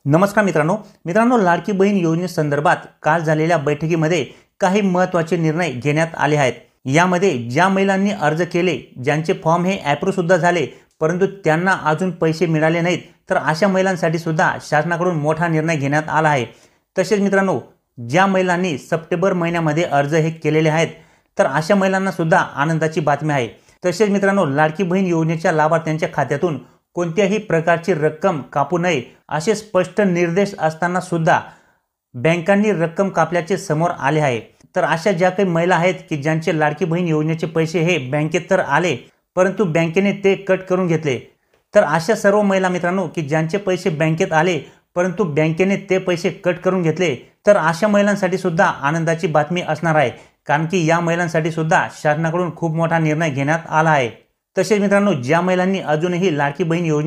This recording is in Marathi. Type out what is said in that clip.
नमस्कार मित्रांनो लाडकी बहीण योजनेसंदर्भात काल झालेल्या बैठकीमध्ये काही महत्त्वाचे निर्णय घेण्यात आले आहेत। यामध्ये ज्या महिलांनी अर्ज केले, ज्यांचे फॉर्म हे अप्रूव्ह सुद्धा झाले परंतु त्यांना अजून पैसे मिळाले नाहीत, तर अशा महिलांसाठी सुद्धा शासनाकडून मोठा निर्णय घेण्यात आला आहे। तसेच मित्रांनो, ज्या महिलांनी सप्टेंबर महिन्यामध्ये अर्ज हे केलेले आहेत, तर अशा महिलांना सुद्धा आनंदाची बातमी आहे। तसेच मित्रांनो, लाडकी बहीण योजनेच्या लाभार्थ्यांच्या खात्यातून कोणत्याही प्रकारची रक्कम कापू नये असे स्पष्ट निर्देश असताना सुद्धा बँकांनी रक्कम कापल्याचे समोर आले आहे। तर अशा ज्या काही महिला आहेत की ज्यांचे लाडकी बहीण योजनेचे पैसे हे बँकेत तर आले परंतु बँकेने ते कट करून घेतले, तर अशा सर्व महिला मित्रांनो की ज्यांचे पैसे बँकेत आले परंतु बँकेने ते पैसे कट करून घेतले, तर अशा महिलांसाठी सुद्धा आनंदाची बातमी असणार आहे। कारण की या महिलांसाठी सुद्धा शासनाकडून खूप मोठा निर्णय घेण्यात आला आहे। तसेच मित्रांनो, ज्या महिलांनी अजूनही लाडकी बहीण योजने